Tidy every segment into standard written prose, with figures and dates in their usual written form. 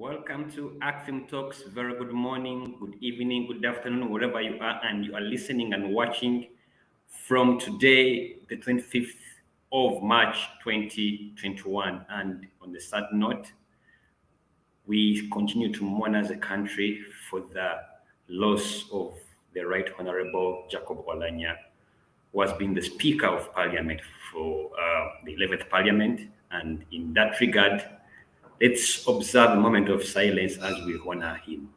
Welcome to ACFIM Talks. Very good morning, good evening, good afternoon, wherever you are, and you are listening and watching from today, the 25th of March 2021. And on the sad note, we continue to mourn as a country for the loss of the Right Honorable Jacob Walanya, who has been the Speaker of Parliament for the 11th Parliament. And in that regard, let's observe a moment of silence as we honor him.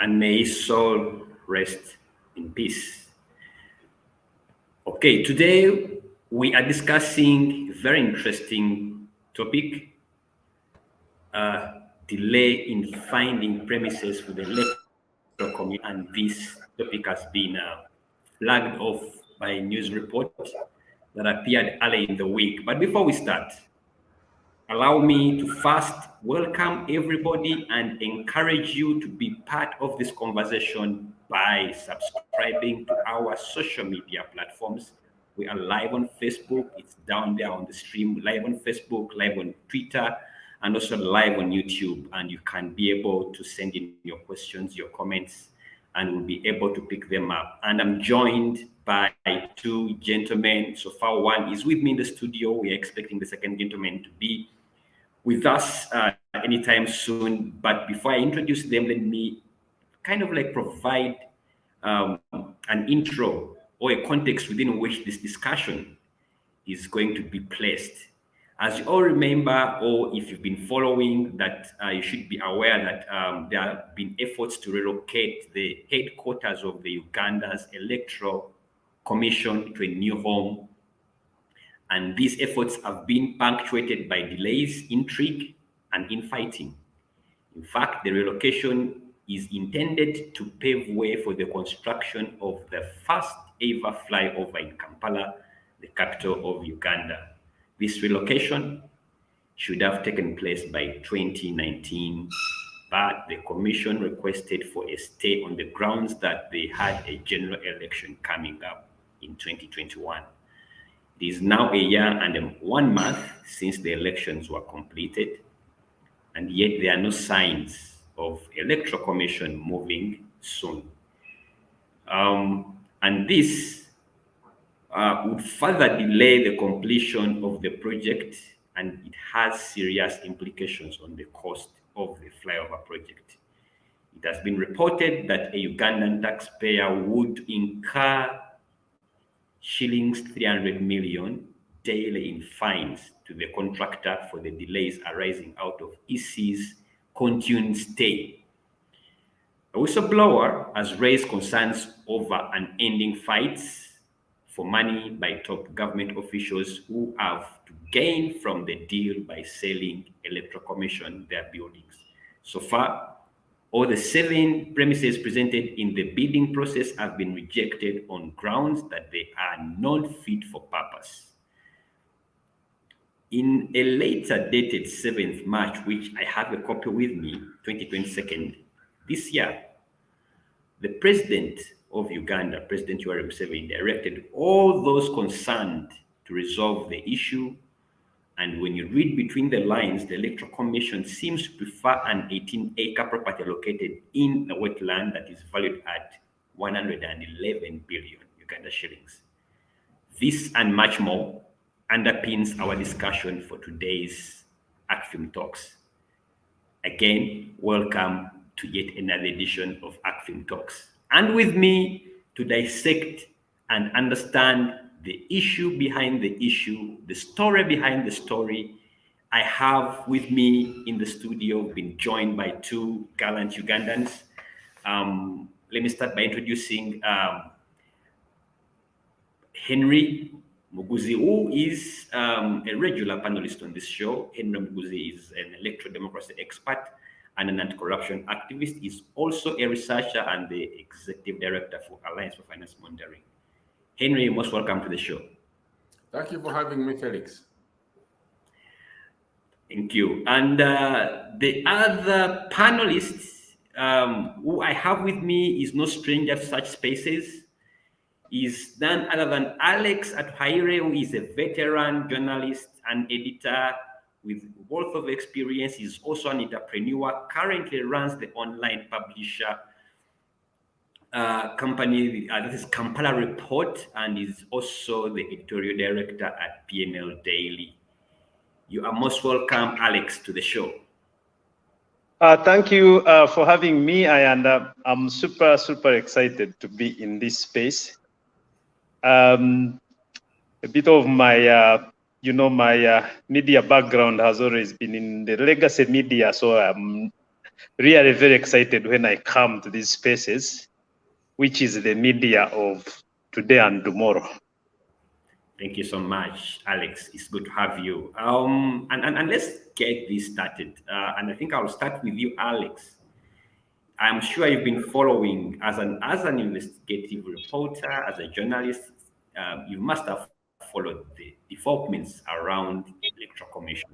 And may his soul rest in peace. Okay, today we are discussing a very interesting topic, delay in finding premises for the electoral committee, and this topic has been flagged off by a news report that appeared early in the week. But before we start, allow me to first welcome everybody and encourage you to be part of this conversation by subscribing to our social media platforms. We are live on Facebook. It's down there on the stream, live on Facebook, live on Twitter, and also live on YouTube. And you can be able to send in your questions, your comments, and we'll be able to pick them up. And I'm joined by two gentlemen. So far, one is with me in the studio. We are expecting the second gentleman to be with us anytime soon. But before I introduce them, let me kind of like provide an intro or a context within which this discussion is going to be placed. As you all remember, or if you've been following, that you should be aware that there have been efforts to relocate the headquarters of the Uganda's Electoral Commission to a new home. And these efforts have been punctuated by delays, intrigue, and infighting. In fact, the relocation is intended to pave way for the construction of the first ever flyover in Kampala, the capital of Uganda. This relocation should have taken place by 2019, but the commission requested for a stay on the grounds that they had a general election coming up in 2021. It is now a year and 1 month since the elections were completed, and yet there are no signs of electoral commission moving soon. And this would further delay the completion of the project, and it has serious implications on the cost of the flyover project. It has been reported that a Ugandan taxpayer would incur shillings 300 million daily in fines to the contractor for the delays arising out of EC's continued stay. A whistleblower has raised concerns over unending fights for money by top government officials who have to gain from the deal by selling Electoral Commission their buildings. So far, all the 7 premises presented in the bidding process have been rejected on grounds that they are not fit for purpose. In a later dated 7th March, which I have a copy with me, 2022, this year, the president of Uganda, President Yoweri Museveni, directed all those concerned to resolve the issue. And when you read between the lines, the Electoral Commission seems to prefer an 18-acre property located in a wetland that is valued at 111 billion Uganda shillings. This and much more underpins our discussion for today's ACFIM Talks. Again, welcome to yet another edition of ACFIM Talks. And with me to dissect and understand the issue behind the issue, the story behind the story, I have with me in the studio, been joined by 2 gallant Ugandans. Let me start by introducing Henry Muguzi, who is a regular panelist on this show. Henry Muguzi is an electoral democracy expert and an anti-corruption activist. Is also a researcher and the executive director for Alliance for Finance Monitoring. Henry, most welcome to the show. Thank you for having me, Felix. Thank you. And the other panelists who I have with me is no stranger to such spaces, is none other than Alex Atuhaire, who is a veteran journalist and editor with wealth of experience. He's also an entrepreneur, currently runs the online publisher company, that is Kampala Report, and is also the editorial director at PNL Daily. You are most welcome, Alex, to the show. Thank you for having me. I'm super excited to be in this space. A bit of my, my media background has always been in the legacy media, so I'm really very excited when I come to these spaces, which is the media of today and tomorrow. Thank you so much, Alex. It's good to have you. And let's get this started. And I think I'll start with you, Alex. I'm sure you've been following as an investigative reporter, as a journalist. You must have followed the developments around the Electoral Commission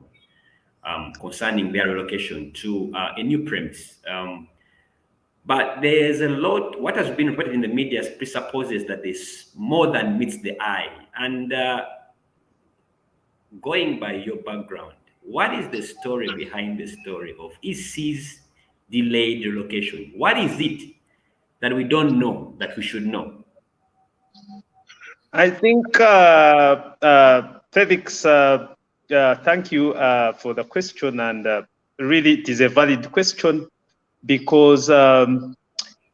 concerning their relocation to a new premise. But there's a lot, what has been reported in the media presupposes that there's more than meets the eye. And going by your background, what is the story behind the story of EC's delayed relocation? What is it that we don't know that we should know? I think, Felix, thank you for the question. And really, it is a valid question. Because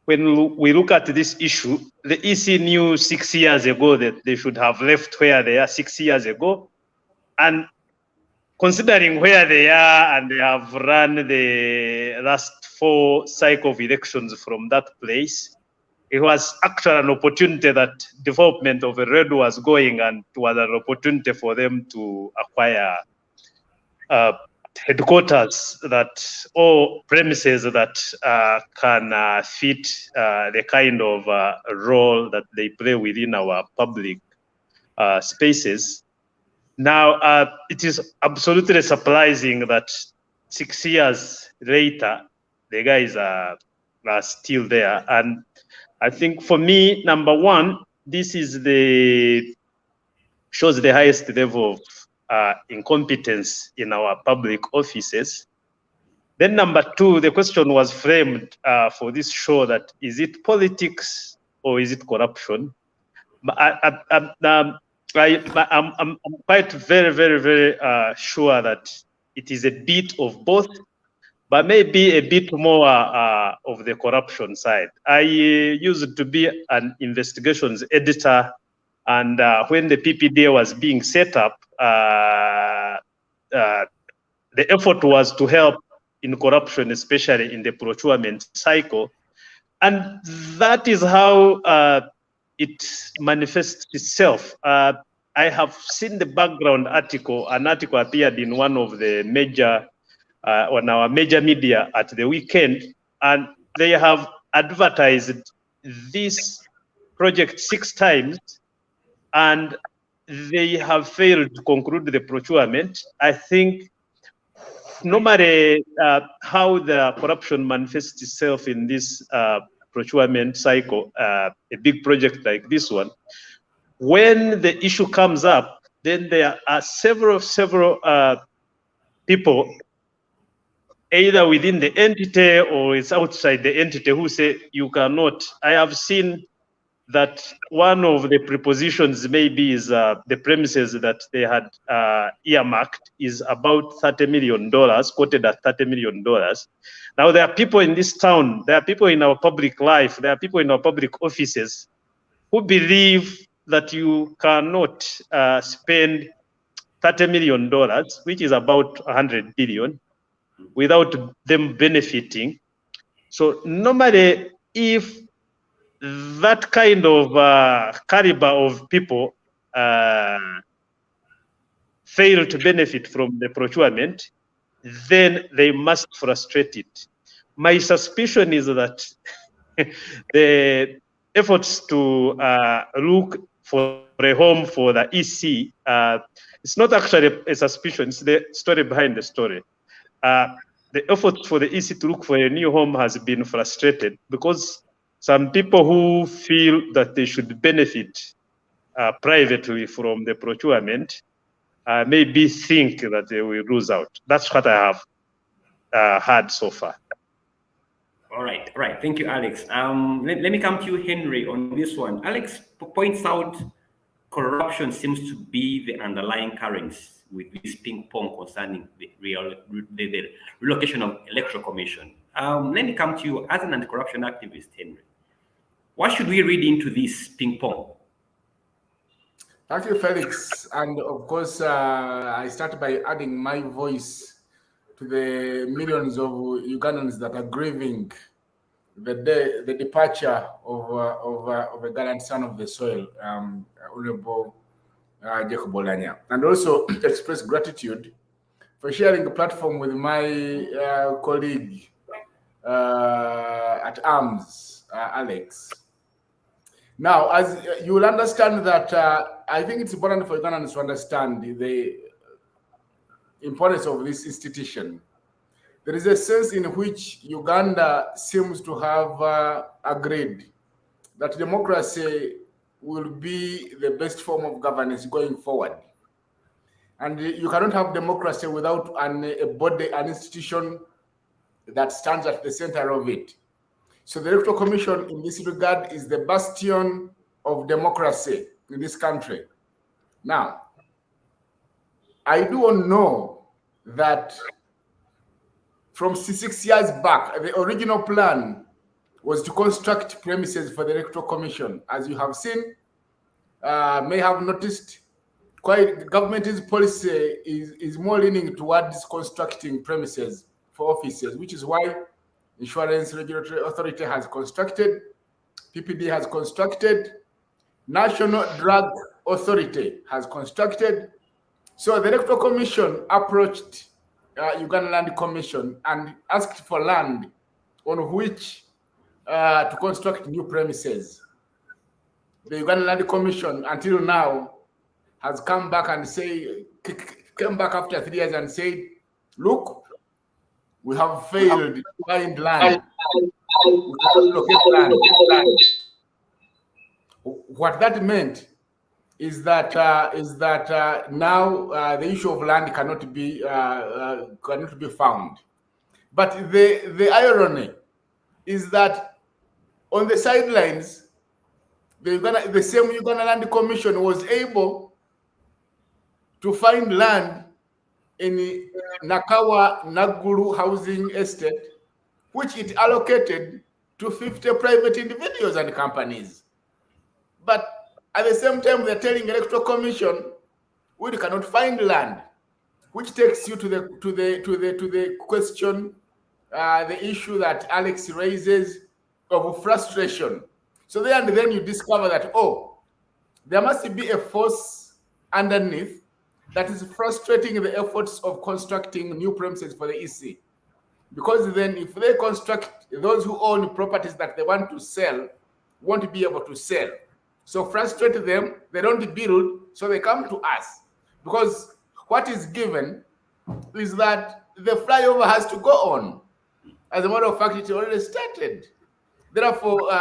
when we look at this issue, the EC knew 6 years ago that they should have left where they are 6 years ago. And considering where they are, and they have run the last 4 cycle of elections from that place, it was actually an opportunity that development of a road was going, and it was an opportunity for them to acquire headquarters or premises that can fit the kind of role that they play within our public spaces. Now, it is absolutely surprising that 6 years later, the guys are still there. And I think for me, number one, this is shows the highest level of incompetence in our public offices. Then number two, the question was framed for this show that is it politics or is it corruption? I'm quite very sure that it is a bit of both, but maybe a bit more of the corruption side. I used to be an investigations editor, and when the PPDA was being set up, the effort was to help in corruption, especially in the procurement cycle. And that is how it manifests itself. I have seen the background article. An article appeared in one of the major, on our major media at the weekend, and they have advertised this project 6 times, and they have failed to conclude the procurement. I think no matter how the corruption manifests itself in this procurement cycle, a big project like this one, when the issue comes up, then there are several people, either within the entity or it's outside the entity, who say you cannot. I have seen that one of the prepositions maybe is the premises that they had earmarked is about $30 million, quoted at $30 million. Now, there are people in this town, there are people in our public life, there are people in our public offices who believe that you cannot spend $30 million, which is about 100 billion, without them benefiting. So normally, if that kind of caliber of people fail to benefit from the procurement, then they must frustrate it. My suspicion is that the efforts to look for a home for the EC, it's not actually a suspicion, it's the story behind the story. The the effort for the EC to look for a new home has been frustrated because some people who feel that they should benefit privately from the procurement maybe think that they will lose out. That's what I have heard so far. All right. Thank you, Alex. Let me come to you, Henry, on this one. Alex points out corruption seems to be the underlying currents with this ping pong concerning the relocation of electoral commission. Let me come to you as an anti-corruption activist, Henry. What should we read into this ping pong? Thank you, Felix. And of course, I start by adding my voice to the millions of Ugandans that are grieving the departure of a gallant son of the soil, Honorable Jacob Olanya, and also express gratitude for sharing the platform with my colleague at arms, Alex. Now, as you will understand that I think it's important for Ugandans to understand the importance of this institution. There is a sense in which Uganda seems to have agreed that democracy will be the best form of governance going forward. And you cannot have democracy without a body, an institution that stands at the center of it. So the Electoral Commission in this regard is the bastion of democracy in this country. Now, I do know that from 6 years back, the original plan was to construct premises for the Electoral Commission. As you have seen, may have noticed, government's policy is more leaning towards constructing premises for offices, which is why Insurance Regulatory Authority has constructed, PPD has constructed, National Drug Authority has constructed. So the Electoral Commission approached Uganda Land Commission and asked for land on which to construct new premises. The Uganda Land Commission, until now, has come back and came back after 3 years and said, look, we have failed to find land. We cannot locate land. What that meant is that now the issue of land cannot be found. But the irony is that on the sidelines, the same Uganda Land Commission was able to find land in Nakawa Naguru housing estate, which it allocated to 50 private individuals and companies. But at the same time, they're telling the Electoral Commission, we cannot find land, which takes you to the question, the issue that Alex raises of frustration. So then you discover that, oh, there must be a force underneath that is frustrating the efforts of constructing new premises for the EC. Because then if they construct, those who own properties that they want to sell won't be able to sell. So frustrate them, they don't build, so they come to us. Because what is given is that the flyover has to go on. As a matter of fact, it already started. Therefore,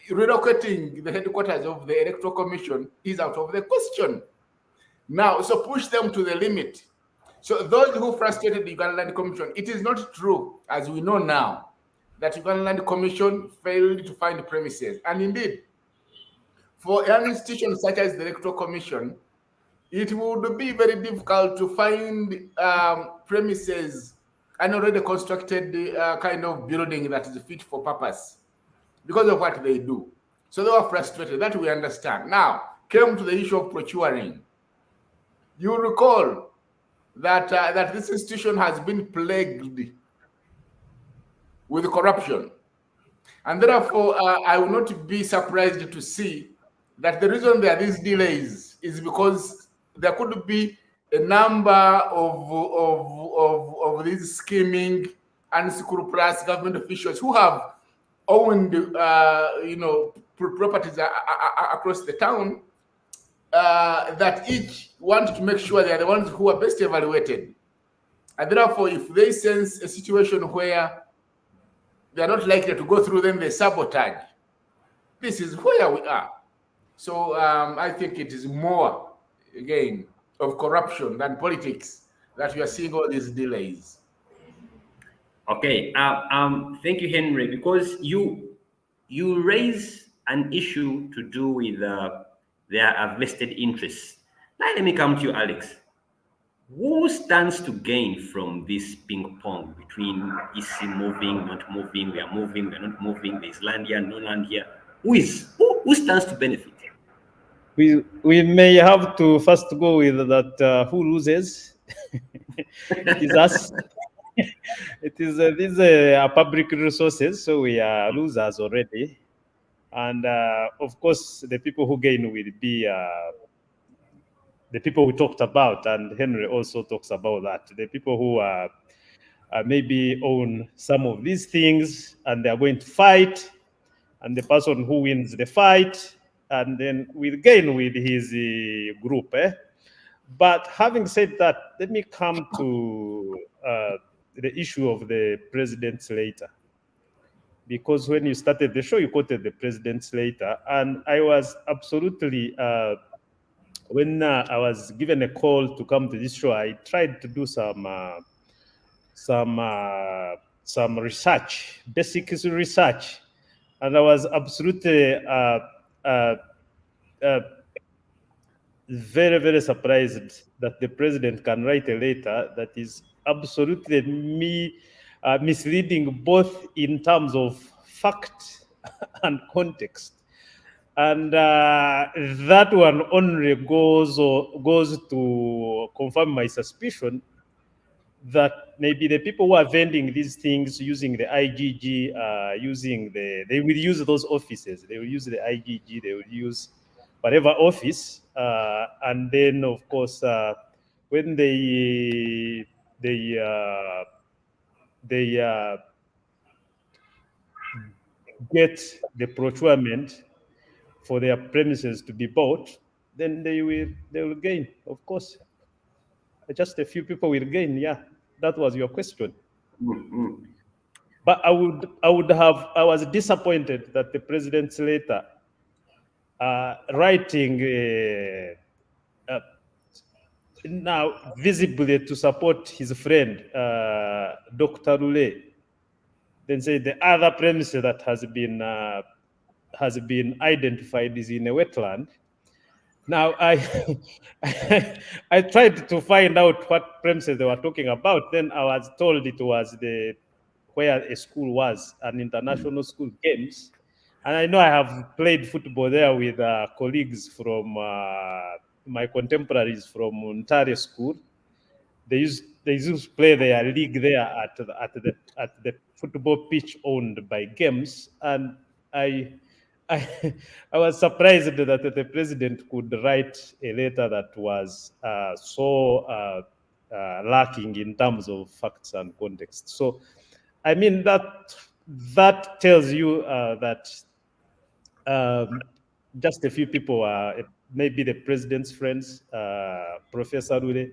relocating the headquarters of the Electoral Commission is out of the question. Now, so push them to the limit. So those who frustrated the Uganda Land Commission, it is not true, as we know now, that Uganda Land Commission failed to find premises. And indeed, for an institution such as the Electoral Commission, it would be very difficult to find premises and already constructed kind of building that is fit for purpose because of what they do. So they were frustrated, that we understand. Now, came to the issue of procuring. You recall that this institution has been plagued with corruption. And therefore, I will not be surprised to see that the reason there are these delays is because there could be a number of these scheming and scrupulous government officials who have owned, properties across the town that each want to make sure they are the ones who are best evaluated. And therefore, if they sense a situation where they are not likely to go through, then they sabotage. This is where we are. So I think it is more, again, of corruption than politics that we are seeing all these delays. Okay. Thank you, Henry, because you raise an issue to do with their vested interests. Now let me come to you, Alex. Who stands to gain from this ping pong between EC moving, not moving, we are not moving, there's land here, no land here? Who stands to benefit? We may have to first go with that who loses. It is us. These are public resources, so we are losers already. And of course, the people who gain will be the people we talked about, and Henry also talks about that. The people who maybe own some of these things, and they're going to fight, and the person who wins the fight, and then will gain with his group. But having said that, let me come to the issue of the president's letter. Because when you started the show, you quoted the president's letter, and I was absolutely, when I was given a call to come to this show, I tried to do some research, basic research, and I was absolutely very, very surprised that the president can write a letter that is absolutely misleading, both in terms of fact and context. And that one only goes to confirm my suspicion that maybe the people who are vending these things using the IGG, they will use those offices. They will use the IGG. They will use whatever office, and then of course when they get the procurement for their premises to be bought, then they will gain, of course. Just a few people will gain. Yeah, that was your question. Mm-hmm. But I was disappointed that the president's letter writing now visibly to support his friend Dr. Lule, then say the other premise that has been identified is in a wetland. Now I tried to find out what premises they were talking about. Then I was told it was where a school was, an international school, games. And I know I have played football there with colleagues from my contemporaries from Ontario School. They used to play their league there at the football pitch owned by Games, and I was surprised that the president could write a letter that was so lacking in terms of facts and context. So, I mean that tells you that just a few people are maybe the president's friends, Professor Rure.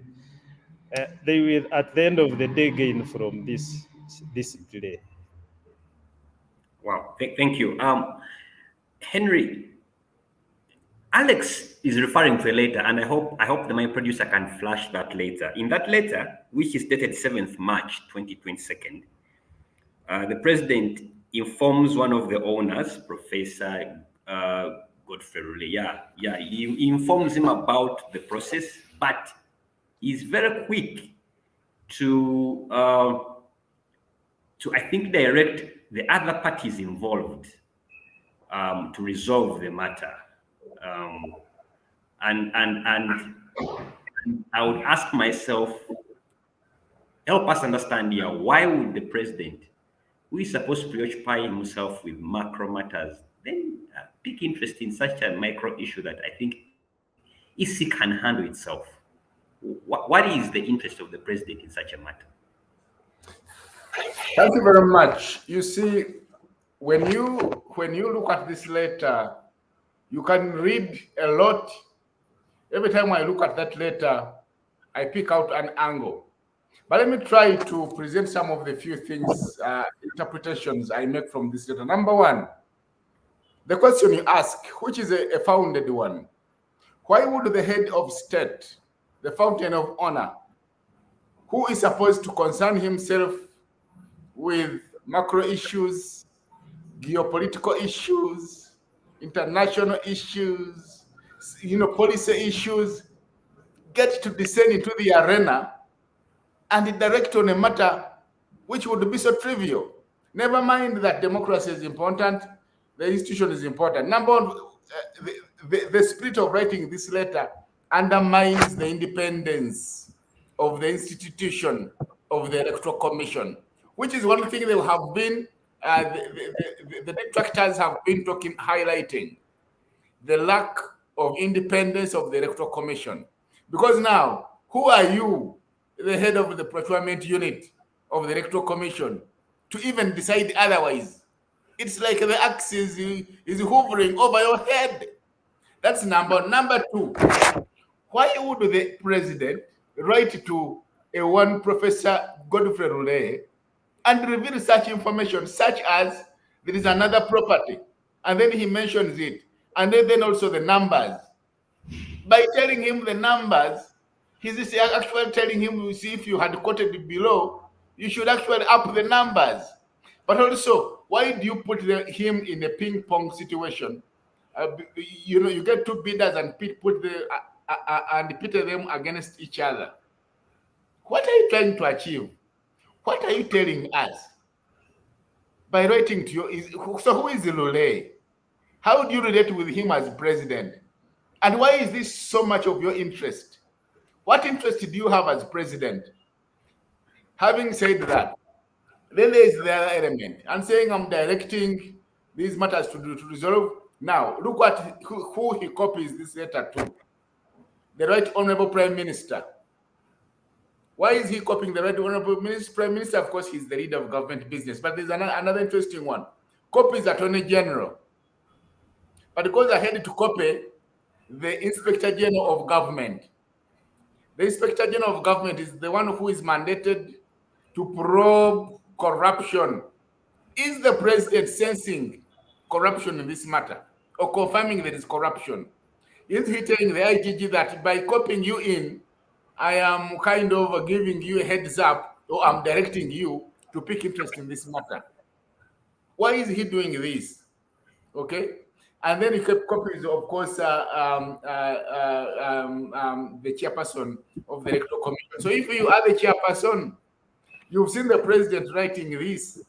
They will, at the end of the day, gain from this delay. Wow, thank you. Henry, Alex is referring to a letter, and I hope that my producer can flash that later. In that letter, which is dated 7th March 2022, the president informs one of the owners, Professor Godfrey Rule. He informs him about the process, but he's very quick to I think direct the other parties involved to resolve the matter. And I would ask myself, help us understand here, why would the president, who is supposed to preoccupy himself with macro matters, then pick interest in such a micro issue that I think EC can handle itself? What is the interest of the president in such a matter? Thank you very much. You see, when you look at this letter, you can read a lot. Every time I look at that letter, I pick out an angle. But let me try to present some of the few things, interpretations I make from this letter. Number one, the question you ask, which is a founded one. Why would the head of state, the fountain of honor, who is supposed to concern himself with macro issues, geopolitical issues, international issues, policy issues, get to descend into the arena and direct on a matter which would be so trivial? Never mind that democracy is important, the institution is important. Number one, the spirit of writing this letter undermines the independence of the institution of the Electoral Commission, which is one thing they have been, the detractors have been highlighting, the lack of independence of the Electoral Commission. Because now, who are you, the head of the procurement unit of the Electoral Commission, to even decide otherwise? It's like the axe is hovering over your head. That's number two. Why would the president write to one Professor Godfrey Roulet and reveal such information, such as there is another property, and then he mentions it, and then also the numbers? By telling him the numbers, he's actually telling him, you see, if you had quoted below, you should actually up the numbers. But also, why do you put him in a ping pong situation? You get two bidders and pit them against each other. What are you trying to achieve? What are you telling us by writing to you? So who is Lule? How do you relate with him as president? And why is this so much of your interest? What interest do you have as president? Having said that, then there is the other element. I'm saying I'm directing these matters to resolve. Now, look at who he copies this letter to. The Right Honorable Prime Minister. Why is he copying the Right Honorable Prime Minister? Of course, he's the leader of government business. But there's another interesting one. Copies Attorney General. But it goes ahead to copy the Inspector General of Government. The Inspector General of Government is the one who is mandated to probe corruption. Is the president sensing corruption in this matter, or confirming there is corruption? Is he telling the IGG that by copying you in, I am kind of giving you a heads up, or I'm directing you to pick interest in this matter? Why is he doing this? Okay, and then he kept copies, of course, the chairperson of the Electoral Commission. So if you are the chairperson, you've seen the president writing this.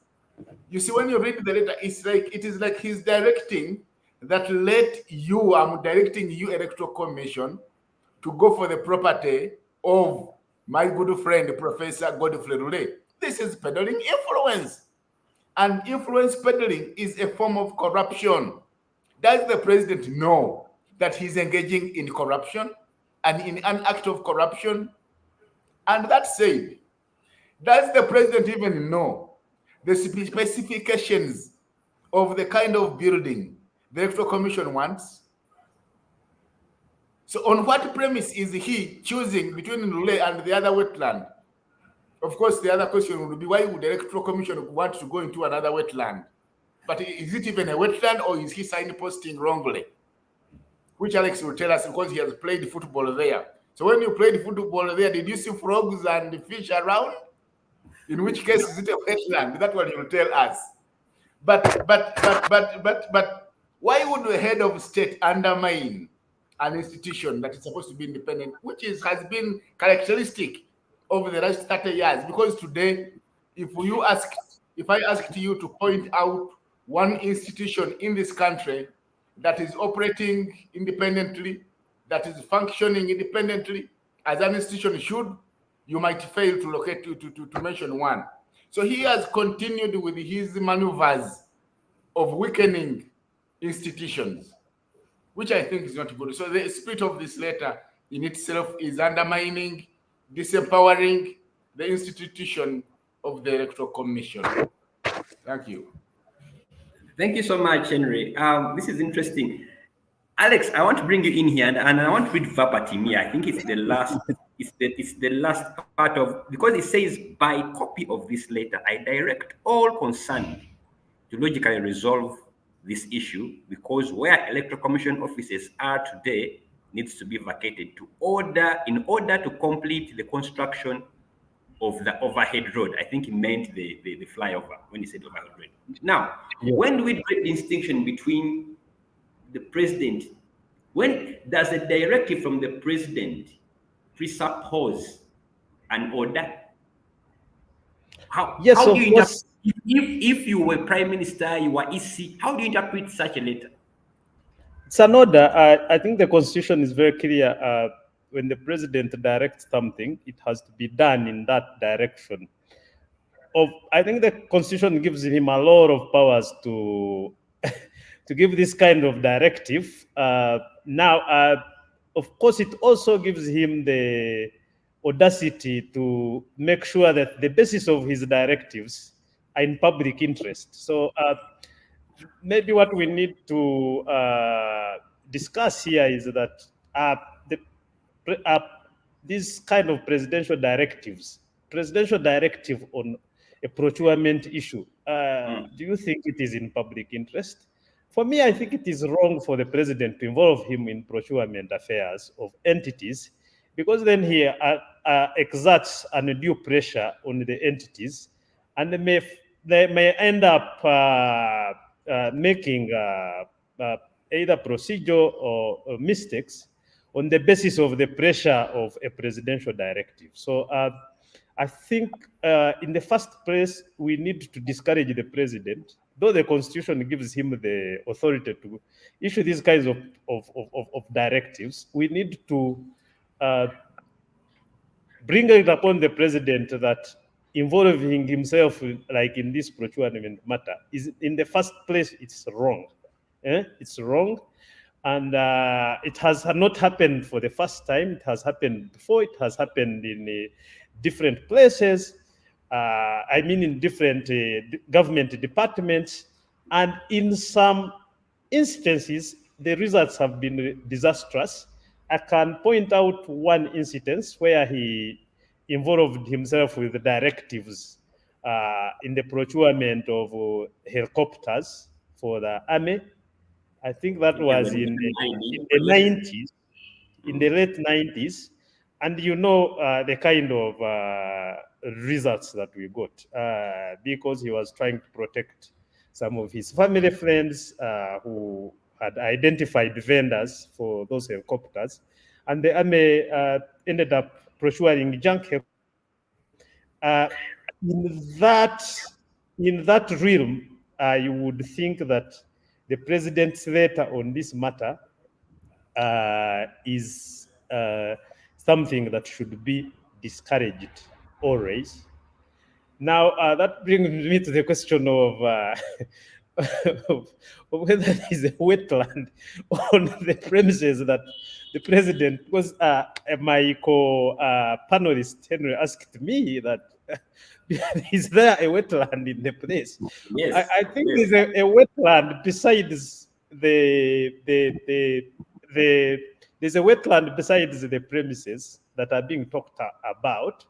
You see, when you read the letter, it is like he's directing that I'm directing you, Electoral Commission, to go for the property of my good friend, Professor Godfrey Roulet. This is peddling influence. And influence peddling is a form of corruption. Does the president know that he's engaging in corruption and in an act of corruption? And that said, does the president even know the specifications of the kind of building the Electoral Commission wants? So on what premise is he choosing between Lule and the other wetland? Of course, the other question would be, why would the Electoral Commission want to go into another wetland? But is it even a wetland, or is he signposting wrongly? Which Alex will tell us, because he has played football there. So when you played football there, did you see frogs and fish around? In which case, is it a wetland? That's what he will tell us. But why would the head of state undermine an institution that is supposed to be independent, which has been characteristic over the last 30 years? Because today, if I asked you to point out one institution in this country that is operating independently, that is functioning independently as an institution should, you might fail to locate to mention one. So he has continued with his maneuvers of weakening institutions, which I think is not good. So the spirit of this letter in itself is undermining, disempowering the institution of the Electoral Commission. Thank you. Thank you so much, Henry. This is interesting. Alex, I want to bring you in here, and I want to read verbatim here. I think it's the last it's the last part of, because it says, by copy of this letter, I direct all concerned to logically resolve this issue, because where electoral commission offices are today needs to be vacated in order to complete the construction of the overhead road. I think he meant the flyover when he said overhead road. Now, when do we draw the distinction between the president? When does a directive from the president presuppose an order? How do you interpret, if you were prime minister, you were EC, how do you interpret such a letter? It's an order. I think the constitution is very clear. When the president directs something, it has to be done in that direction. I think the constitution gives him a lot of powers to to give this kind of directive. Now, of course, it also gives him the audacity to make sure that the basis of his directives are in public interest. So maybe what we need to discuss here is that these kind of presidential directives on a procurement issue, do you think it is in public interest? For me, I think it is wrong for the president to involve him in procurement affairs of entities, because then he exerts undue pressure on the entities, and they may end up making either procedural or mistakes on the basis of the pressure of a presidential directive. So I think in the first place, we need to discourage the president, though the constitution gives him the authority to issue these kinds of directives. We need to bring it upon the president that involving himself, like in this procurement matter, is in the first place, it's wrong. It's wrong. And it has not happened for the first time. It has happened before. It has happened in different places. I mean, in different government departments. And in some instances, the results have been disastrous. I can point out one instance where he involved himself with the directives in the procurement of helicopters for the army. I think that was in the 90s, in the late 90s. And you know the kind of results that we got because he was trying to protect some of his family friends who had identified vendors for those helicopters. And the army ended up procuring junk helicopters. In that realm, you would think that the president's letter on this matter is something that should be discouraged always. Now, that brings me to the question of whether there is a wetland on the premises that the president, because my panelist, Henry, asked me that, is there a wetland in the place? Yes. I think there's a wetland besides there's a wetland besides the premises that are being talked about,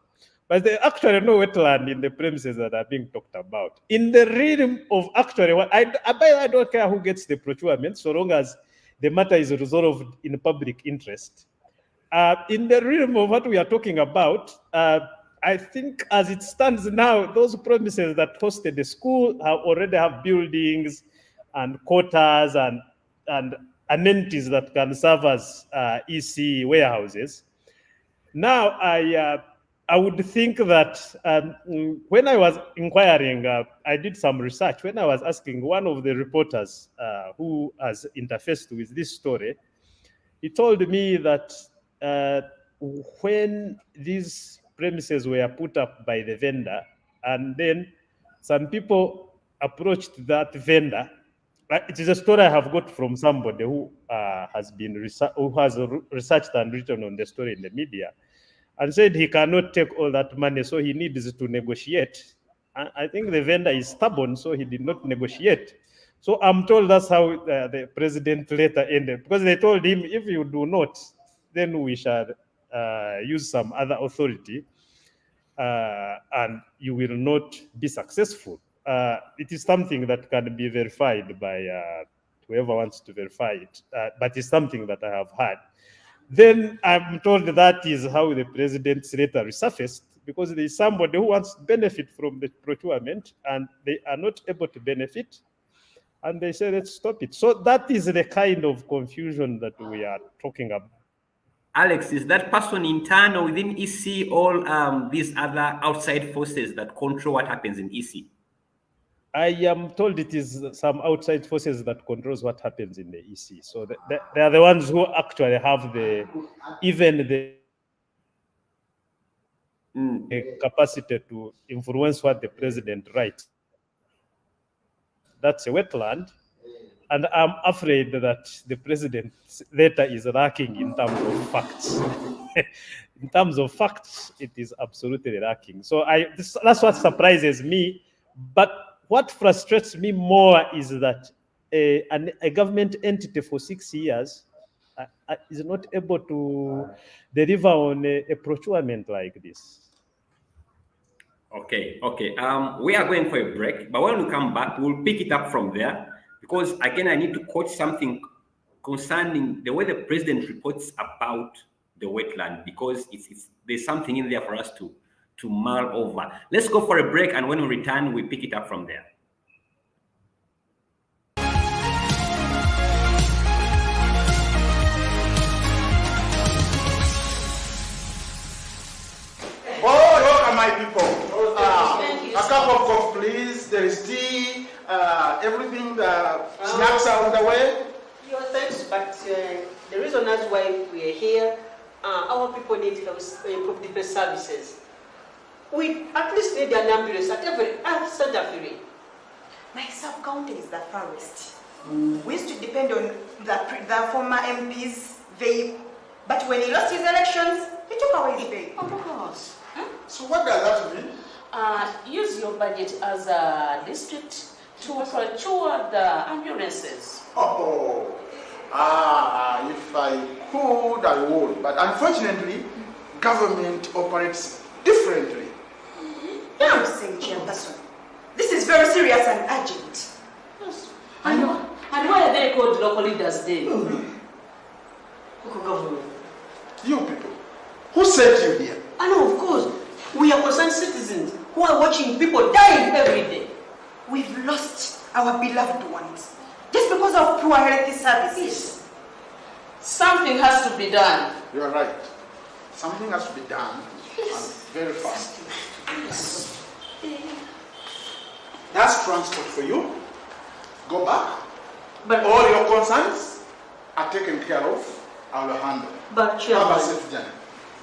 but there's actually no wetland in the premises that are being talked about. In the realm of actually, I don't care who gets the procurement, so long as the matter is resolved in public interest. In the realm of what we are talking about, I think as it stands now, those premises that hosted the school already have buildings and quarters and amenities that can serve as EC warehouses. Now, I would think that when I was inquiring, I did some research. When I was asking one of the reporters who has interfaced with this story, he told me that when these premises were put up by the vendor, and then some people approached that vendor. It is a story I have got from somebody who has researched and written on the story in the media, and said he cannot take all that money, so he needs to negotiate. I think the vendor is stubborn, so he did not negotiate. So I'm told that's how the president later ended, because they told him, if you do not, then we shall use some other authority, and you will not be successful. It is something that can be verified by whoever wants to verify it, but it's something that I have heard. Then I'm told that is how the president's letter resurfaced, because there is somebody who wants to benefit from the procurement and they are not able to benefit, and they say, let's stop it. So that is the kind of confusion that we are talking about. Alex, is that person internal within EC, all these other outside forces that control what happens in EC? I am told it is some outside forces that controls what happens in the EC. So they are the ones who actually have the capacity to influence what the president writes. That's a wetland. And I'm afraid that the president's letter is lacking in terms of facts. In terms of facts, it is absolutely lacking. So that's what surprises me. But what frustrates me more is that a government entity for 6 years is not able to deliver on a procurement like this. Okay. We are going for a break, but when we come back, we'll pick it up from there. Because again, I need to quote something concerning the way the president reports about the wetland, because there's something in there for us to mull over. Let's go for a break, and when we return, we pick it up from there. Welcome, my people. A cup of coffee, please. There is tea. Everything, snacks are on the way. Yeah, thanks, but the reason that's why we are here, our people need different services. We at least need an ambulance at every center free. My sub-county is the forest. We used to depend on the former MP's vehicle, but when he lost his elections, he took away his vehicle. Of course. So what does that mean? Use your budget as a district to procure the ambulances. If I could, I would. But unfortunately, government operates differently. I'm saying, Chairperson, this is very serious and urgent. Yes. And why are they called local leaders then? Local government. You people, who sent you here? I know, of course. We are concerned citizens who are watching people dying every day. We've lost our beloved ones just because of poor health services. Something has to be done. You are right. Something has to be done, and very fast. Yes. That's transport for you. Go back. But All your concerns are taken care of. I will handle. But Have a Chairman, safe journey.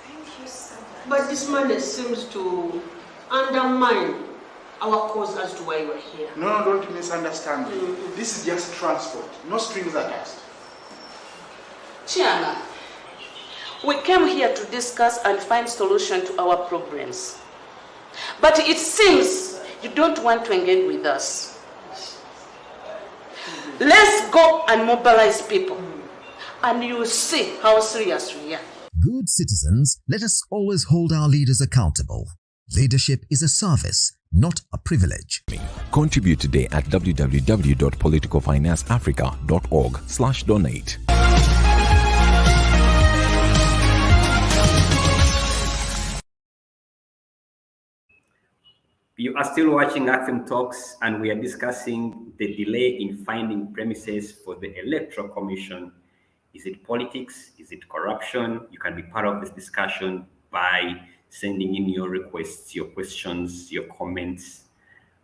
Thank you so much. but this man seems to undermine our cause as to why we're here. No, don't misunderstand me. This is just transport, no strings attached. Chairman, we came here to discuss and find solution to our problems. But it seems you don't want to engage with us. Let's go and mobilize people, and you will see how serious we are. Good citizens, let us always hold our leaders accountable. Leadership is a service, not a privilege. Contribute today at www.politicalfinanceafrica.org/donate. You are still watching ACFIM Talks, and we are discussing the delay in finding premises for the Electoral Commission. Is it politics? Is it corruption? You can be part of this discussion by sending in your requests, your questions, your comments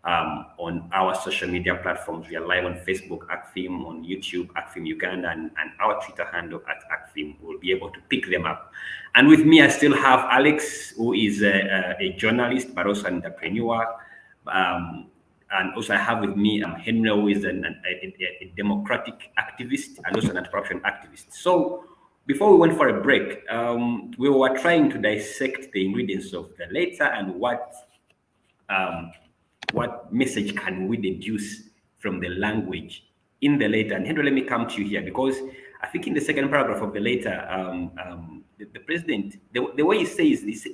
on our social media platforms. We are live on Facebook, ACFIM, on YouTube, ACFIM Uganda, and our Twitter handle at ACFIM. We'll be able to pick them up. And with me, I still have Alex, who is a journalist, but also an entrepreneur. And also I have with me Henry, who is a democratic activist and also an anti-corruption activist. So before we went for a break, we were trying to dissect the ingredients of the letter and what message can we deduce from the language in the letter. And Henry, let me come to you here, because I think in the second paragraph of the letter, the president, the way he says this,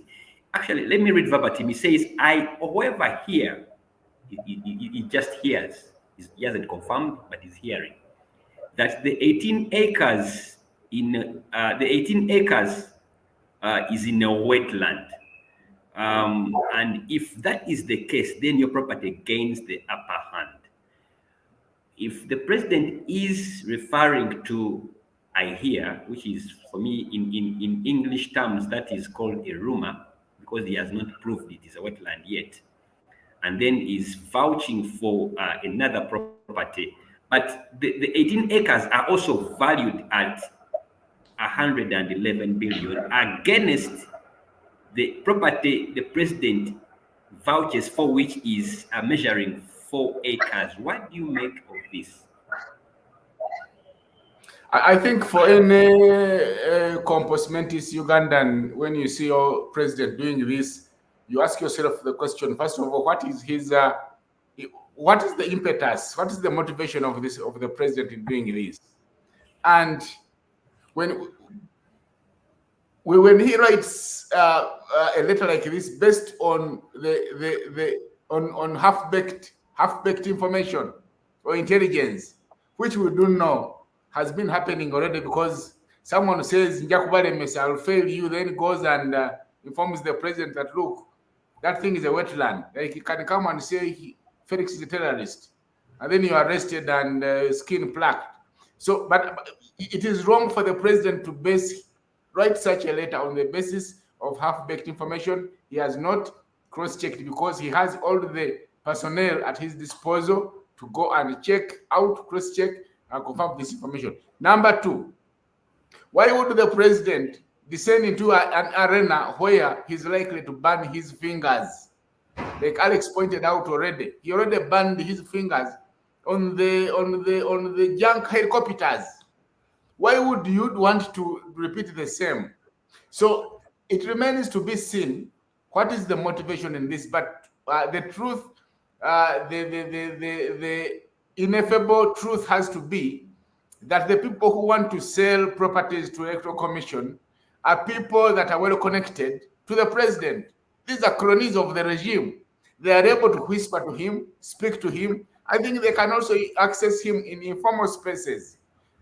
actually, let me read verbatim. He says, however, here, he just hears. He hasn't confirmed, but he's hearing that the 18 acres is in a wetland. And if that is the case, then your property gains the upper hand. If the president is referring to Atuhaire, which is, for me, in English terms, that is called a rumor, because he has not proved it is a wetland yet, and then is vouching for another property. But the 18 acres are also valued at 111 billion against the property the president vouches for, which is measuring 4 acres. What do you make of this? I think for any compos mentis Ugandan, when you see your president doing this, you ask yourself the question, first of all, what is the impetus? What is the motivation of the president in doing this? And when he writes a letter like this based on on half-baked information or intelligence, which we don't know has been happening already, because someone says, I'll fail you, then goes and informs the president that, look, that thing is a wetland. Like, he can come and say Felix is a terrorist, and then you are arrested and skin plaqued. So, but it is wrong for the president to write such a letter on the basis of half-baked information. He has not cross-checked, because he has all the personnel at his disposal to go and check out, cross-check, and confirm this information. Number two, why would the president descend into an arena where he's likely to burn his fingers? Like Alex pointed out already, he already burned his fingers on the junk helicopters. Why would you want to repeat the same? So it remains to be seen what is the motivation in this. But the truth, the ineffable truth has to be that the people who want to sell properties to Electoral Commission are people that are well connected to the president. These are cronies of the regime. They are able to whisper to him, speak to him. I think they can also access him in informal spaces.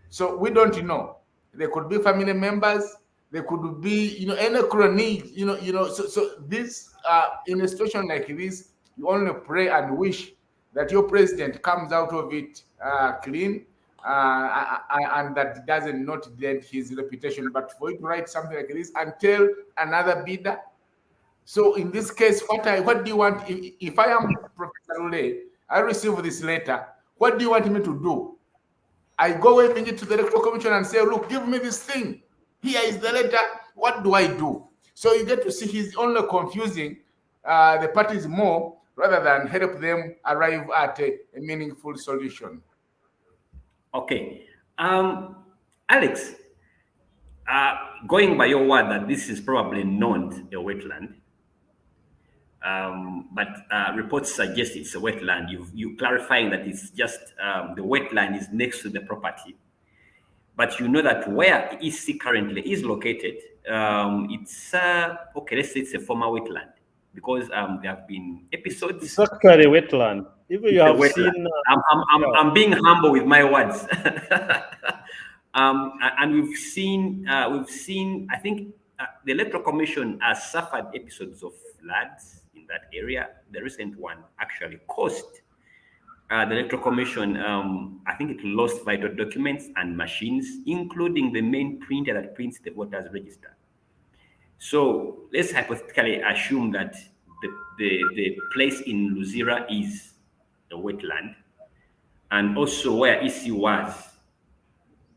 So we don't know. There could be family members. There could be, any crony. So this, in a situation like this, you only pray and wish that your president comes out of it clean, and that doesn't not dent his reputation. But for you to write something like this and tell another bidder. So in this case, what do you want? If I am Professor Ule, I receive this letter, what do you want me to do? I go waving it to the Electoral Commission and say, look, give me this thing. Here is the letter. What do I do? So you get to see he's only confusing the parties more rather than help them arrive at a meaningful solution. Okay. Alex, going by your word that this is probably not a wetland, but reports suggest it's a wetland. You clarifying that it's just the wetland is next to the property. But you know that where EC currently is located, it's okay. Let's say it's a former wetland, because there have been episodes. It's actually a wetland. Even you have seen. I'm being humble with my words. And we've seen. I think the Electoral Commission has suffered episodes of floods in that area. The recent one actually cost the Electoral Commission, I think it lost vital documents and machines, including the main printer that prints the voters' register. So let's hypothetically assume that the place in Luzira is a wetland, and also where EC was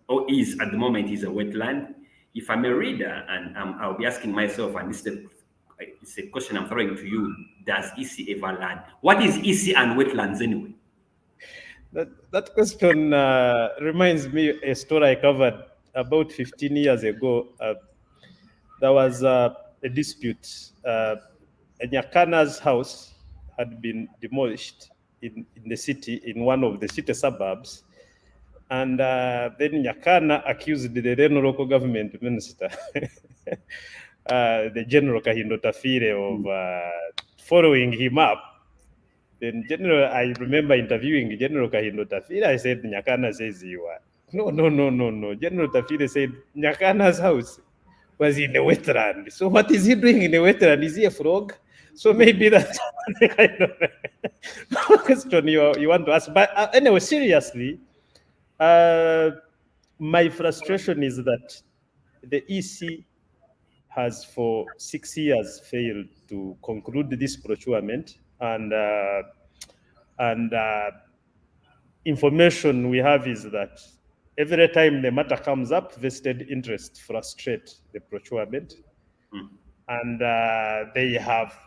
or is at the moment is a wetland. If I'm a reader, and I'll be asking myself, and it's a question I'm throwing to you, does EC ever land? What is EC and wetlands anyway? That question reminds me a story I covered about 15 years ago. There was a dispute. Nyakana's house had been demolished in the city, in one of the city suburbs. And then Nyakana accused the then local government minister the General Kahindo Tafire of following him up. Then I remember interviewing General Kahindo Tafire. I said, Nyakana says you are. No. General Tafire said, Nyakana's house was in the wetland. So what is he doing in the wetland? Is he a frog? So maybe that's the kind of question you want to ask. But anyway, seriously, my frustration is that the EC has for 6 years failed to conclude this procurement, and information we have is that every time the matter comes up, vested interest frustrate the procurement. And they have,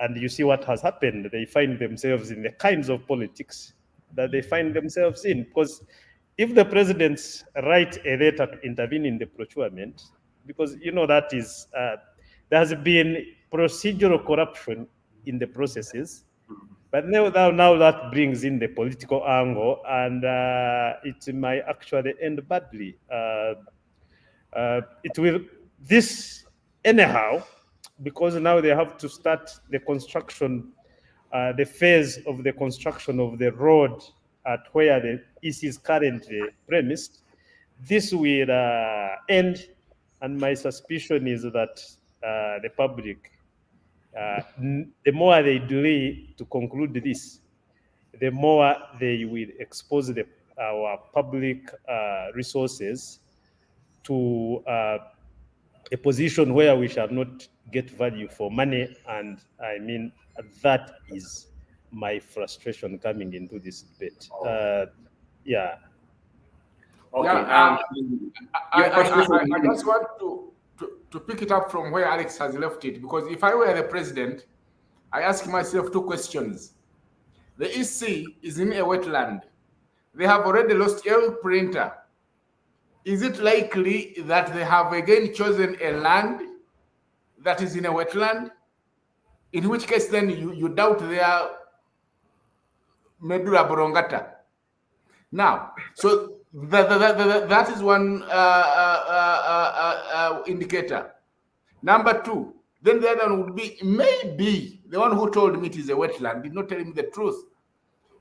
and you see what has happened. They find themselves in the kinds of politics that they find themselves in. Because if the presidents write a letter to intervene in the procurement, because that is, there has been procedural corruption in the processes, but now that brings in the political angle, and it might actually end badly. It will, this anyhow, because now they have to start the construction, the phase of the construction of the road at where the EC is currently premised. This will end, and my suspicion is that the public, the more they delay to conclude this, the more they will expose our public resources to a position where we shall not get value for money. And I mean, that is my frustration coming into this debate. Yeah. Okay. I just want to pick it up from where Alex has left it, because if I were the president, I ask myself two questions. The EC is in a wetland. They have already lost every printer. Is it likely that they have again chosen a land that is in a wetland? In which case, then you doubt their medulla oblongata. Now, so that is one indicator. Number two, then the other one would be maybe the one who told me it is a wetland did not tell me the truth.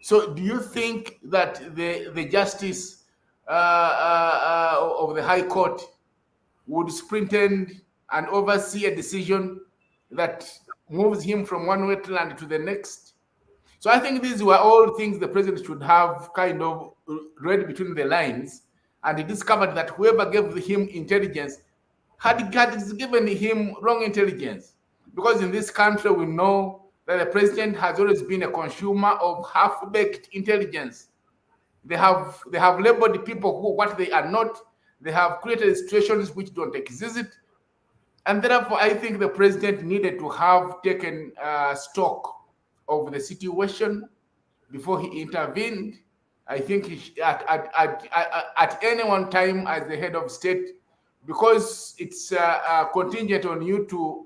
So, do you think that the justice of the High Court would superintend and oversee a decision that moves him from one wetland to the next? So I think these were all things the president should have kind of read between the lines, and he discovered that whoever gave him intelligence had given him wrong intelligence. Because in this country, we know that the president has always been a consumer of half-baked intelligence. They have labeled people who what they are not. They have created situations which don't exist. And therefore, I think the president needed to have taken stock of the situation before he intervened. I think he, at any one time as the head of state, because it's contingent on you to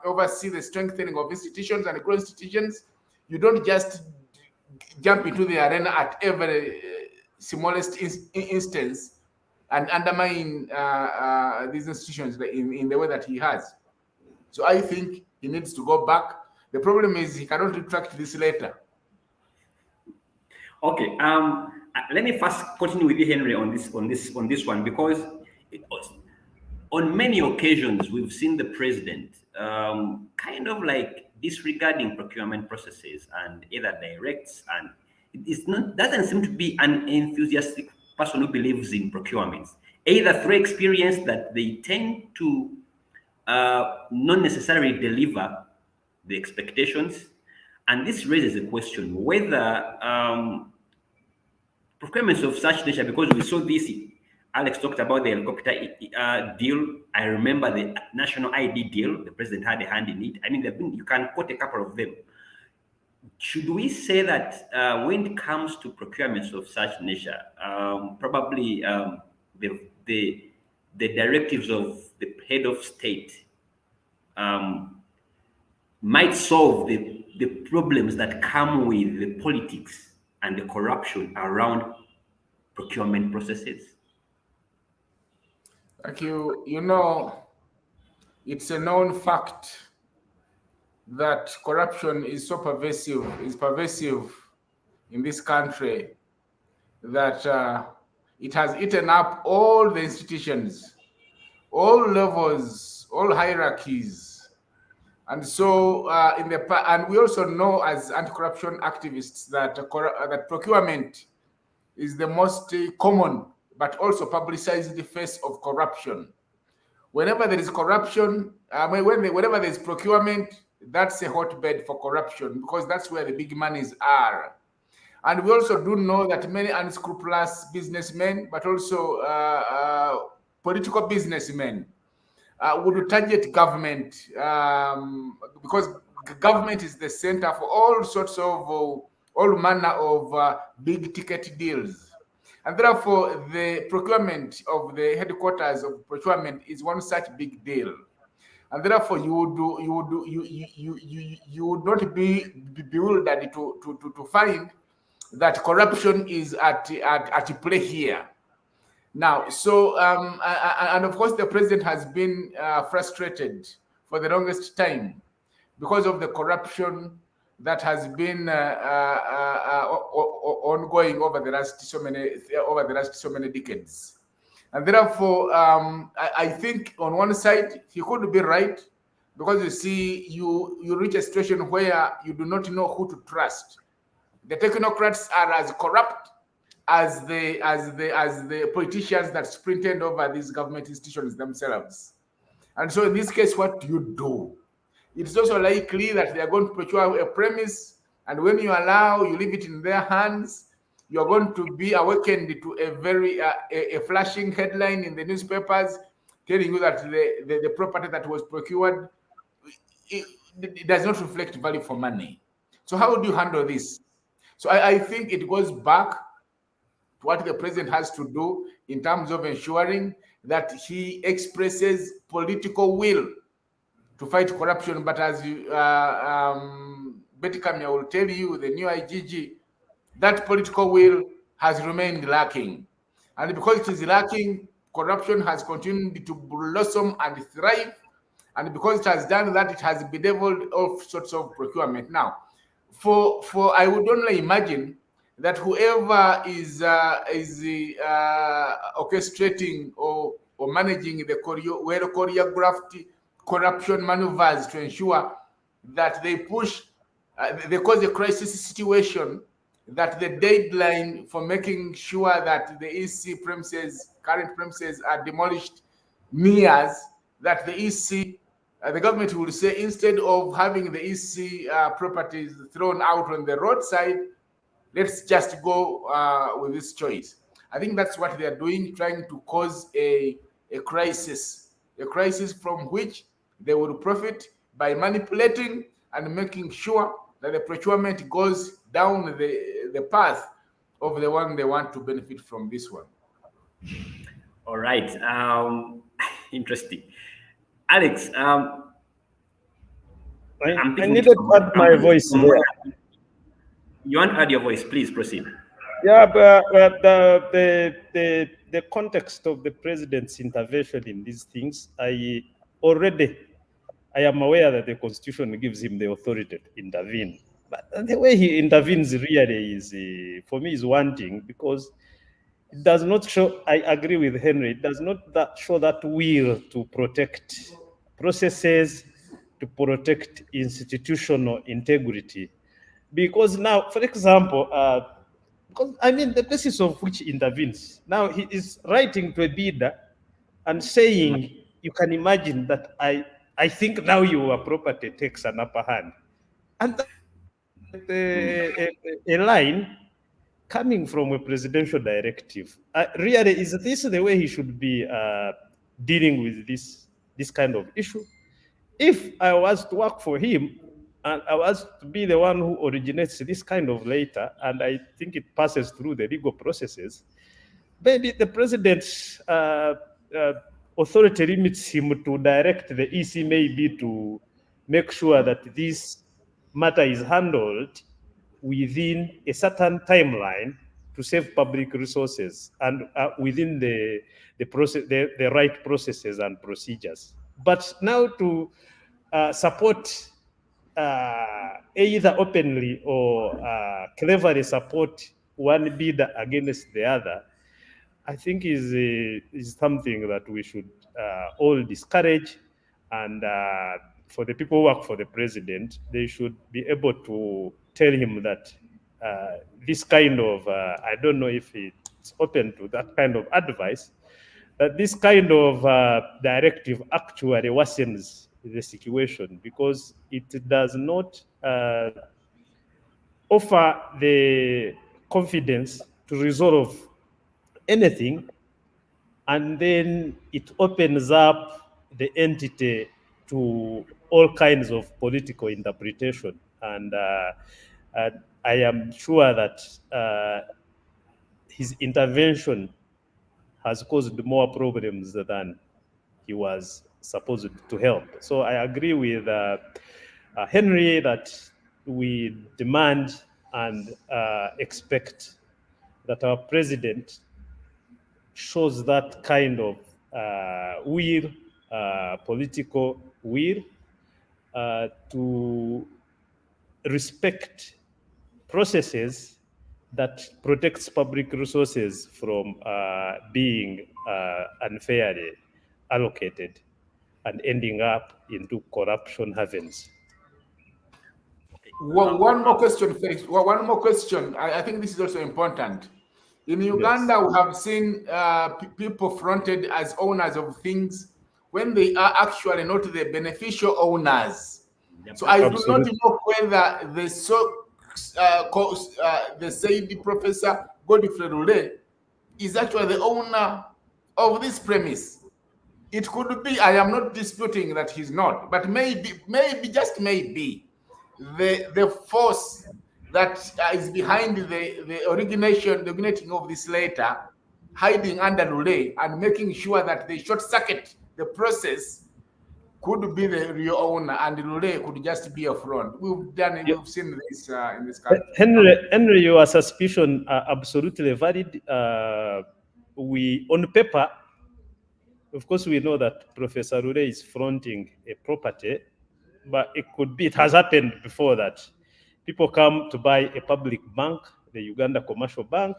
oversee the strengthening of institutions and grow institutions, you don't just jump into the arena at every smallest instance and undermine these institutions in the way that he has. So I think he needs to go back. The problem is he cannot retract this letter. Okay. Let me first continue with you, Henry, on this one, because on many occasions we've seen the president kind of like disregarding procurement processes and either directs, and doesn't seem to be an enthusiastic person who believes in procurements, either through experience that they tend to not necessarily deliver the expectations. And this raises a question whether procurements of such nature, because we saw this, Alex talked about the helicopter deal. I remember the national ID deal. The president had a hand in it. I mean, you can quote a couple of them. Should we say that when it comes to procurements of such nature, probably the directives of the head of state might solve the problems that come with the politics and the corruption around procurement processes? Thank you. You know, it's a known fact that corruption is so pervasive in this country that it has eaten up all the institutions, all levels, all hierarchies. And so and we also know as anti-corruption activists that that procurement is the most common but also publicized face of corruption. Whenever there is corruption, whenever there is procurement, that's a hotbed for corruption because that's where the big monies are. And we also do know that many unscrupulous businessmen, but also political businessmen, would target government because government is the center for all sorts of, all manner of big ticket deals. And therefore, the procurement of the headquarters of procurement is one such big deal. And therefore, you would not be bewildered to find that corruption is at play here. Now, so and of course, the president has been frustrated for the longest time because of the corruption that has been ongoing over the last so many decades. And therefore, I think on one side he could be right, because you see, you reach a situation where you do not know who to trust. The technocrats are as corrupt as the politicians that sprinted over these government institutions themselves. And so in this case, what do you do? It's also likely that they are going to procure a premise, and when you leave it in their hands, you are going to be awakened to a very a flashing headline in the newspapers telling you that the property that was procured, it does not reflect value for money. So how do you handle this? So I think it goes back to what the president has to do in terms of ensuring that he expresses political will to fight corruption. But as Betty Kamya will tell you, the new IGG, that political will has remained lacking. And because it is lacking, corruption has continued to blossom and thrive. And because it has done that, it has bedeviled all sorts of procurement. Now, for I would only imagine that whoever is orchestrating or managing the choreographed corruption maneuvers to ensure that they cause a crisis situation, that the deadline for making sure that the EC current premises are demolished nears, that the EC, the government will say, instead of having the EC properties thrown out on the roadside, let's just go with this choice. I think that's what they are doing, trying to cause a crisis from which they will profit by manipulating and making sure that the procurement goes down the path of the one they want to benefit from this one. All right. Interesting. Alex, I needed to add my voice there. You want to add your voice? Please proceed. Yeah, but the context of the president's intervention in these things, I am aware that the Constitution gives him the authority to intervene. But the way he intervenes really is, for me, is wanting, because it does not show, I agree with Henry, it does not show that will to protect processes, to protect institutional integrity. Because now, for example, because I mean, the basis of which he intervenes, now he is writing to a bidder and saying, you can imagine that I think now your property takes an upper hand. And a line coming from a presidential directive. Really, is this the way he should be dealing with this kind of issue? If I was to work for him, and I was to be the one who originates this kind of letter, and I think it passes through the legal processes, maybe the president's authority limits him to direct the EC maybe to make sure that this matter is handled within a certain timeline to save public resources and within the right processes and procedures. But now to support either openly or cleverly support one bidder against the other, I think is something that we should all discourage. And for the people who work for the president, they should be able to tell him that this kind of, I don't know if it's open to that kind of advice, that this kind of directive actually worsens the situation, because it does not offer the confidence to resolve anything, and then it opens up the entity to all kinds of political interpretation. And I am sure that his intervention has caused more problems than he was supposed to help. So I agree with Henry that we demand and expect that our president shows that kind of will, political will, to respect processes that protects public resources from being unfairly allocated and ending up into corruption havens. One more question, Felix. One more question. I think this is also important. In Uganda, we have seen people fronted as owners of things when they are actually not the beneficial owners. So I do not know whether the said Professor Godfrey Rule is actually the owner of this premise. It could be, I am not disputing that he's not, but maybe, just maybe, the force that is behind the originating of this letter, hiding under Rule and making sure that they short circuit the process, could be the real owner, and Rule could just be a front. We've seen this in this country. Henry, your suspicion are absolutely valid. On paper, of course, we know that Professor Rule is fronting a property, but it has happened before that people come to buy a public bank, the Uganda Commercial Bank,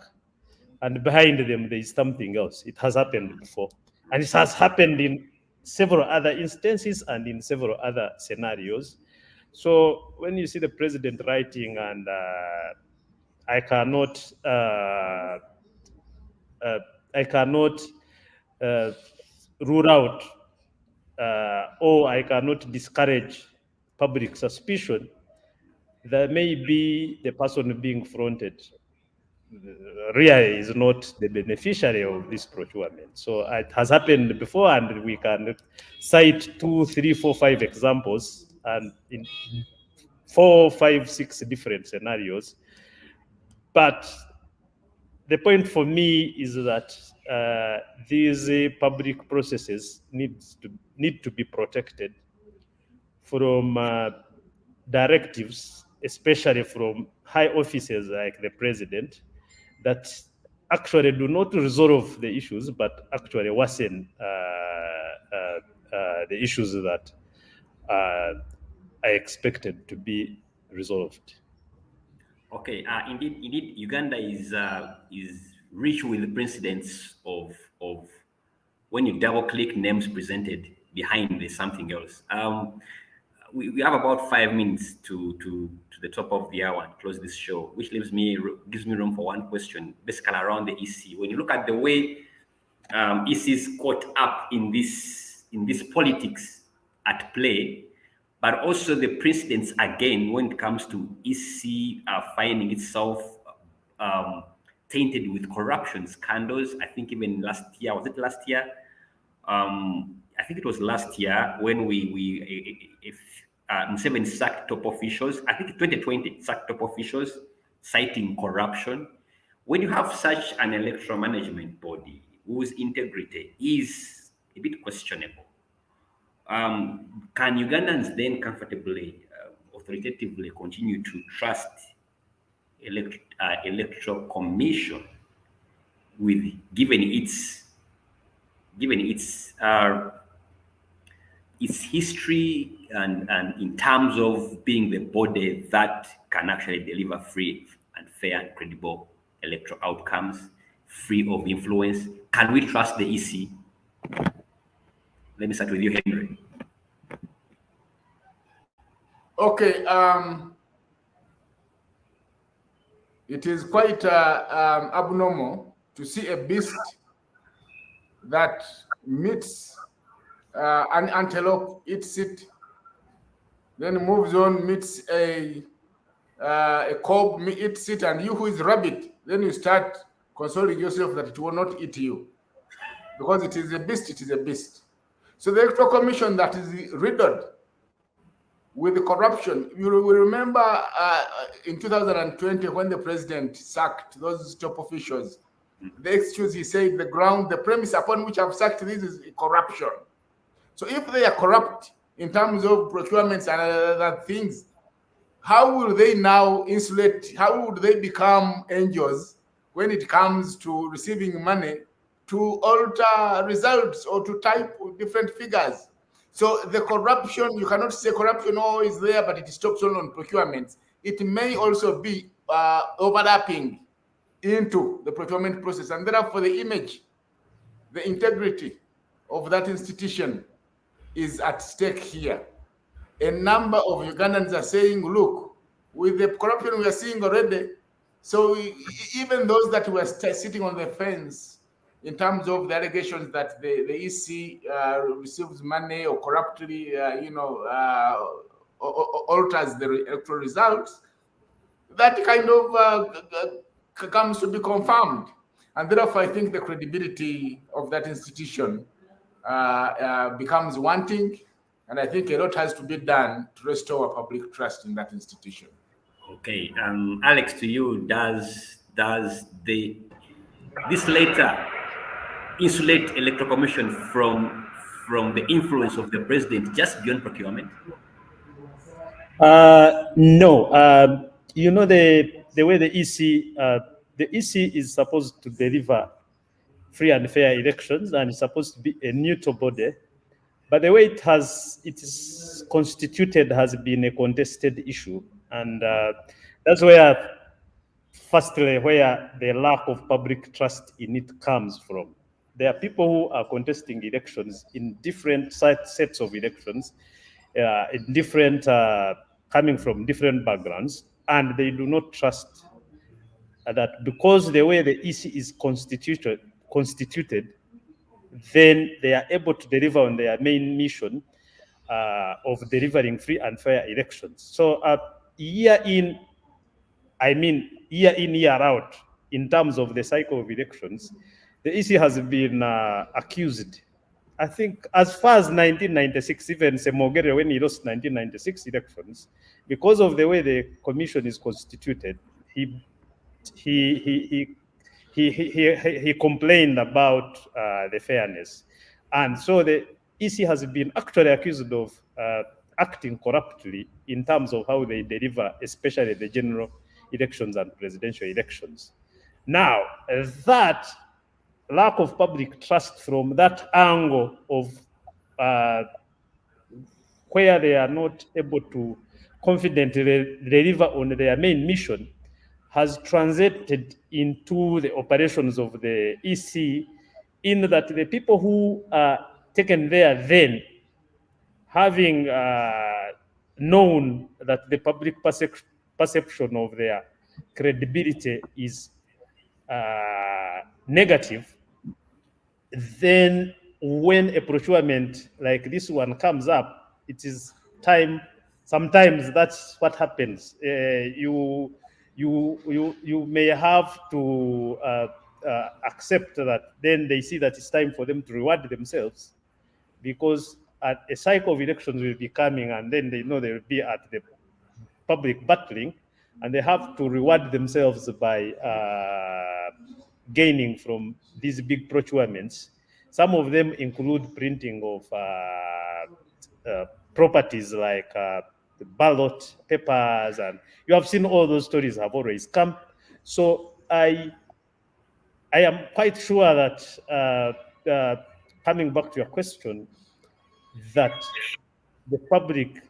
and behind them there is something else. It has happened before. And it has happened in several other instances and in several other scenarios. So when you see the president writing, and I cannot rule out or I cannot discourage public suspicion, there may be the person being fronted really is not the beneficiary of this procurement. So it has happened before, and we can cite 2, 3, 4, 5 examples, and in 4, 5, 6 different scenarios. But the point for me is that these public processes need to be protected from directives, especially from high officers like the president, that actually do not resolve the issues, but actually worsen the issues that are expected to be resolved. Okay, indeed, Uganda is rich with precedents of when you double click names presented behind there's something else. We have about 5 minutes to the top of the hour and close this show, which gives me room for one question, basically around the EC. When you look at the way EC is caught up in this politics at play, but also the precedents again when it comes to EC finding itself tainted with corruption scandals. I think even last year, was it last year? I think it was last year when Museveni sacked top officials. I think 2020 sacked top officials citing corruption. When you have such an electoral management body whose integrity is a bit questionable, can Ugandans then comfortably, authoritatively continue to trust electoral commission given its its history and in terms of being the body that can actually deliver free and fair and credible electoral outcomes, free of influence? Can we trust the EC? Let me start with you, Henry. Okay. It is quite abnormal to see a beast that meets an antelope, eats it, then moves on, meets a cob, eats it, and you who is rabbit, then you start consoling yourself that it will not eat you. Because it is a beast, it is a beast. So the Electoral Commission that is riddled with the corruption, you will remember in 2020 when the president sacked those top officials, the excuse he said, the premise upon which I've sacked this is corruption. So if they are corrupt in terms of procurements and other things, how will they now insulate, how would they become angels when it comes to receiving money to alter results or to type different figures? So the corruption, you cannot say corruption is there, but it stops only on procurements. It may also be overlapping into the procurement process, and therefore the image, the integrity of that institution is at stake here. A number of Ugandans are saying, look, with the corruption we are seeing already, so even those that were sitting on the fence in terms of the allegations that the EC receives money or corruptly, alters the electoral results, that kind of comes to be confirmed. And therefore, I think the credibility of that institution becomes wanting. And I think a lot has to be done to restore public trust in that institution. Okay, Alex, to you, does this letter insulate Electoral Commission from the influence of the president just beyond procurement? No. You know the way the EC is supposed to deliver free and fair elections, and it's supposed to be a neutral body. But the way it is constituted has been a contested issue, and that's where, firstly, where the lack of public trust in it comes from. There are people who are contesting elections in different sets of elections, in different coming from different backgrounds, and they do not trust that because the way the EC is constituted, then they are able to deliver on their main mission of delivering free and fair elections. So year in, year out, in terms of the cycle of elections, the EC has been accused. I think as far as 1996, even Semogere, when he lost 1996 elections, because of the way the commission is constituted, he complained about the fairness. And so the EC has been actually accused of acting corruptly in terms of how they deliver, especially the general elections and presidential elections. Now, that lack of public trust from that angle of where they are not able to confidently deliver on their main mission has translated into the operations of the EC, in that the people who are taken there then, having known that the public perception of their credibility is negative, then when a procurement like this one comes up, it is time. Sometimes that's what happens. You may have to accept that. Then they see that it's time for them to reward themselves, because a cycle of elections will be coming, and then they know they will be at the public battling, and they have to reward themselves by gaining from these big procurements. Some of them include printing of properties like the ballot papers, and you have seen all those stories have always come. So I am quite sure that coming back to your question, that the public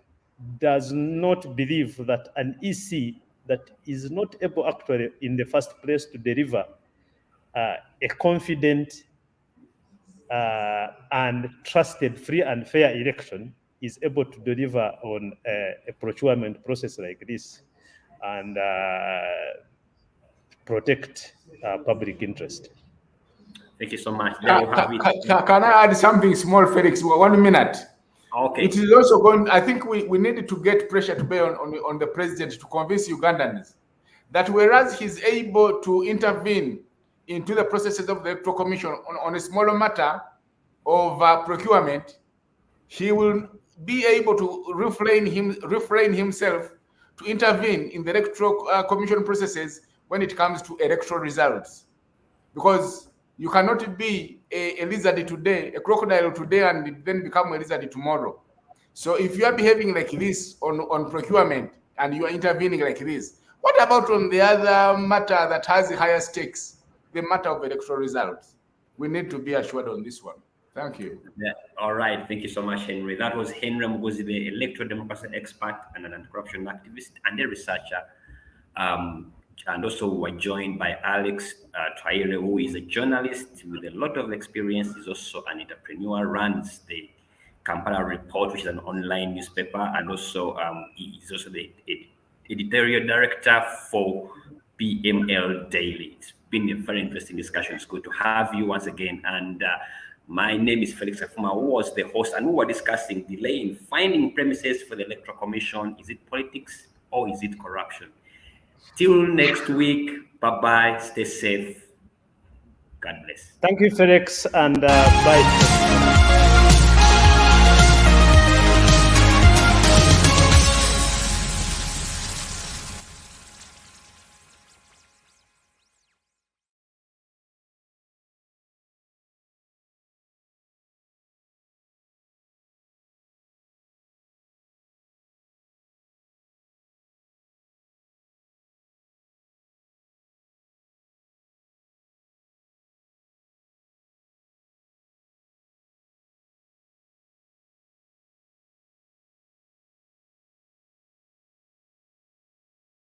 does not believe that an EC that is not able actually in the first place to deliver a confident and trusted free and fair election is able to deliver on a procurement process like this and protect public interest. Thank you so much. There you have it. Can I add something small, Felix? 1 minute. Okay. It is also going, I think we need to get pressure to bear on the president to convince Ugandans that whereas he's able to intervene into the processes of the Electoral Commission on a smaller matter of procurement, he will be able to refrain himself to intervene in the Electoral Commission processes when it comes to electoral results. Because you cannot be a lizard today, a crocodile today, and then become a lizard tomorrow. So if you are behaving like this on procurement and you are intervening like this, what about on the other matter that has higher stakes, the matter of electoral results? We need to be assured on this one. Thank you. Yeah. All right. Thank you so much, Henry. That was Henry Muguzi, the electoral democracy expert and an anti-corruption activist and a researcher. And also we're joined by Alex Atuhaire, who is a journalist with a lot of experience. He's also an entrepreneur, runs the Kampala Report, which is an online newspaper, and also he's also the editorial director for PML Daily. It's been a very interesting discussion. It's good to have you once again. And my name is Felix Afuma, who was the host, and we were discussing delay in finding premises for the Electoral Commission. Is it politics or is it corruption? Till next week, bye-bye, stay safe. God bless. Thank you, Felix, and bye.